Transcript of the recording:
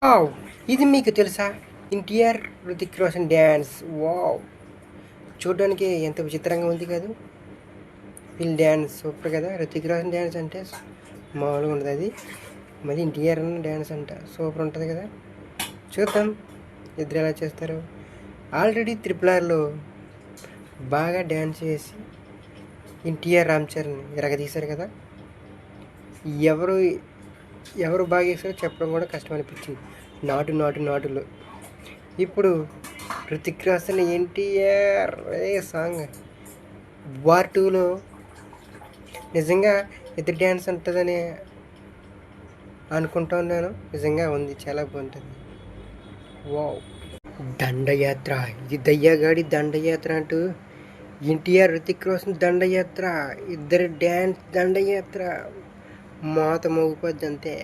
Wow! ఇది మీకు తెలుసా? ఎన్టీఆర్, హృతిక్ రోషన్ డ్యాన్స్. వావ్! చూడడానికి ఎంత విచిత్రంగా ఉంది కాదు? వీళ్ళ డ్యాన్స్ సూపర్ కదా! హృతిక్ రోషన్ డ్యాన్స్ అంటే మామూలుగా ఉండదు అది. మళ్ళీ ఎన్టీఆర్ డ్యాన్స్ అంట సూపర్ ఉంటుంది కదా! చూద్దాం ఇద్దరు ఎలా చేస్తారు. ఆల్రెడీ త్రిపుల్ ఆర్లో బాగా డ్యాన్స్ చేసి ఎన్టీఆర్, రామ్ చరణ్ ఎరగదీశారు కదా! ఎవరు ఎవరు బాగా చేస్తారో చెప్పడం కూడా కష్టం అనిపించింది. నాటు నాటు నాటులో ఇప్పుడు హృతిక్ రోషన్ ఎన్టీఆర్ సాంగ్ వార్ 2లో నిజంగా ఇద్దరు డ్యాన్స్ ఉంటుందని అనుకుంటా ఉన్నాను. నిజంగా ఉంది, చాలా బాగుంటుంది. వావ్! దండయాత్ర, ఇది దయ్యాగాడి దండయాత్ర అంటూ ఎన్టీఆర్, హృతిక్ రోషన్ దండయాత్ర, ఇద్దరు డ్యాన్స్ దండయాత్ర, మోత మోగిపోద్ది అంతే.